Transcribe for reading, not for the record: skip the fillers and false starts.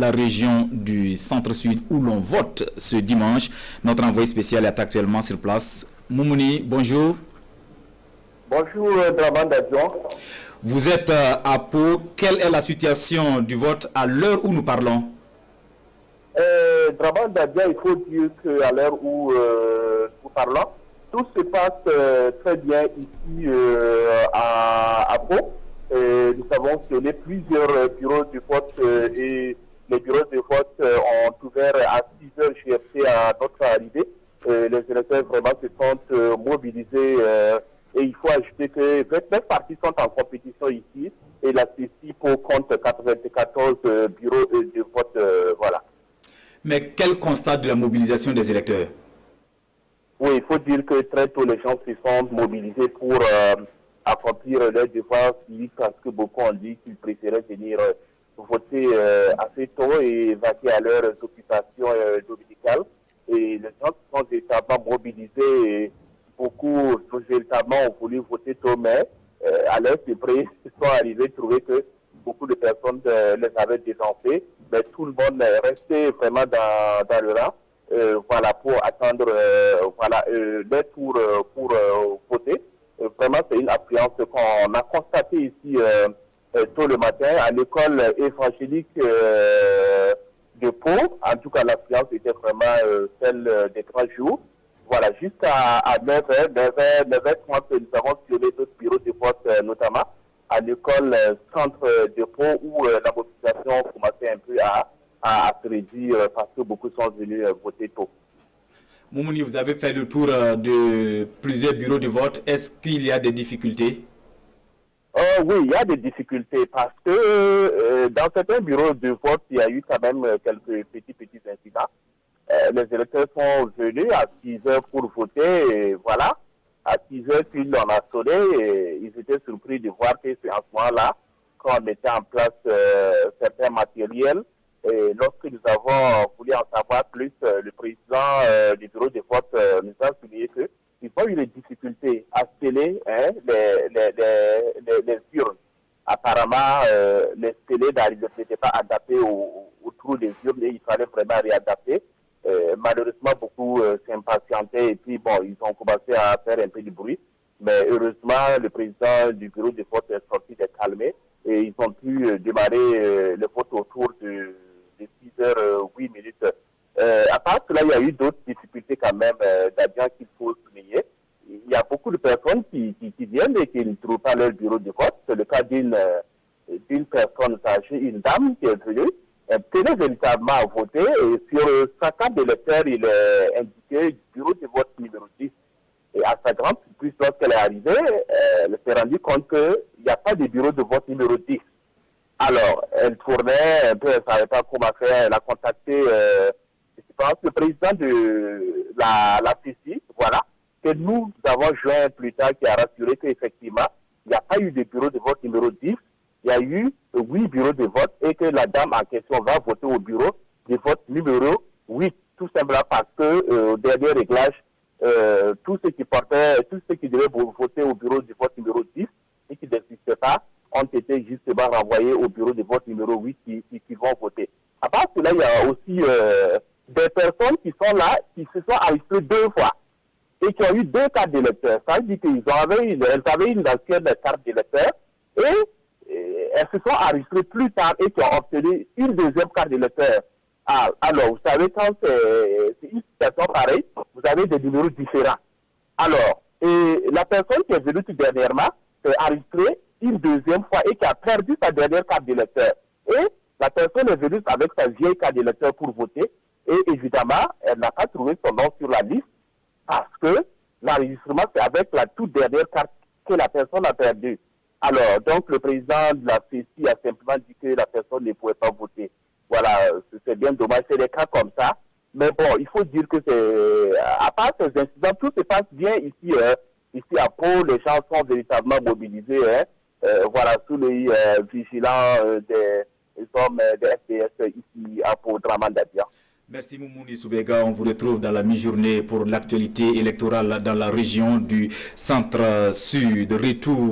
la région du centre-sud où l'on vote ce dimanche. Notre envoyé spécial est actuellement sur place. Moumouni, bonjour. Bonjour, Draman Dadion. Vous êtes à Pau. Quelle est la situation du vote à l'heure où nous parlons? Draman Dadion, il faut dire qu'à l'heure où nous parlons, tout se passe très bien ici à Pau. Nous avons sonné plusieurs bureaux de vote et les bureaux de vote ont ouvert à 6 heures GMT à notre arrivée. Les électeurs vraiment se sont mobilisés et il faut ajouter que 29 partis sont en compétition ici et la CECI compte 94 bureaux de vote. Voilà. Mais quel constat de la mobilisation des électeurs? Oui, il faut dire que très tôt les gens se sont mobilisés pour accomplir leur devoir civique parce que beaucoup ont dit qu'ils préféraient venir voter assez tôt et vaquer à leurs occupations dominicales. Et les gens sont véritablement mobilisés et beaucoup véritablement ont voulu voter tôt, mais à l'heure de près, ils sont arrivés à trouver que beaucoup de personnes les avaient dénoncés, mais tout le monde est resté vraiment dans le rang. Voilà, pour attendre leur tour pour voter. Vraiment, c'est une affluence qu'on a constatée ici tôt le matin à l'école évangélique de Pau. En tout cas, l'affluence était vraiment celle des 3 jours. Voilà, jusqu'à 9h, 9h30, nous avons tiré d'autres bureaux de vote, notamment à l'école centre de Pau, où la mobilisation commençait un peu à se réduire parce que beaucoup sont venus voter tôt. Moumouni, vous avez fait le tour de plusieurs bureaux de vote. Est-ce qu'il y a des difficultés? Oui, il y a des difficultés parce que dans certains bureaux de vote, il y a eu quand même quelques petits incidents. Les électeurs sont venus à 6 heures pour voter et voilà. À 6 heures, puis on a sonné et ils étaient surpris de voir que c'est en ce moment-là qu'on mettait en place certains matériels. Et lorsque nous avons voulu en savoir plus, le président du bureau de vote nous a souligné qu'ils ont eu des difficultés à sceller les urnes. Apparemment, les scellés n'étaient pas adaptés au trou des urnes et il fallait vraiment réadapter. Malheureusement, beaucoup s'impatientaient et puis bon, ils ont commencé à faire un peu de bruit. Mais heureusement, le président du bureau de vote est sorti de calmer et ils ont pu démarrer le vote autour de 6h08. À part cela, il y a eu d'autres difficultés quand même, d'agents qu'il faut souligner. Il y a beaucoup de personnes qui viennent et qui ne trouvent pas leur bureau de vote. C'est le cas d'une personne âgée, une dame qui est venue. Elle tenait véritablement à voter et sur sa carte d'électeur, il est indiqué bureau de vote numéro 10. Et à sa grande surprise, lorsqu'elle est arrivée, elle s'est rendue compte qu'il n'y a pas de bureau de vote numéro 10. Alors, elle tournait un peu, elle ne savait pas comment faire, elle a contacté, je pense, le président de la CECI, voilà, que nous avons joint plus tard, qui a rassuré qu'effectivement, il n'y a pas eu de bureau de vote numéro 10, il y a eu 8 bureaux de vote et que la dame en question va voter au bureau de vote numéro 8, tout simplement parce que au dernier réglage, tous ceux qui devaient voter au bureau de vote numéro 10 et qui n'existaient pas, ont été justement renvoyés au bureau de vote numéro 8 qui vont voter. À part cela, il y a aussi des personnes qui sont là, qui se sont enregistrées 2 fois et qui ont eu 2 cartes d'électeurs. Ça veut dire qu'elles avaient une ancienne carte d'électeur et elles se sont enregistrées plus tard et qui ont obtenu une deuxième carte d'électeur. Alors, vous savez, quand c'est une situation pareille, vous avez des numéros différents. Alors, et la personne qui est venue tout dernièrement s'est enregistrée une deuxième fois et qui a perdu sa dernière carte d'électeur. Et la personne est venue avec sa vieille carte d'électeur pour voter. Et évidemment, elle n'a pas trouvé son nom sur la liste parce que l'enregistrement, c'est avec la toute dernière carte que la personne a perdue. Alors, donc, le président de la CECI a simplement dit que la personne ne pouvait pas voter. Voilà, c'est bien dommage, c'est des cas comme ça. Mais bon, il faut dire que c'est, à part ces incidents, tout se passe bien ici, ici à Pau, les gens sont véritablement mobilisés, voilà, sous les vigilants des hommes de FDS ici à Pau, Draman Dadion. Merci Moumouni Soubega. On vous retrouve dans la mi-journée pour l'actualité électorale dans la région du centre-sud. Retour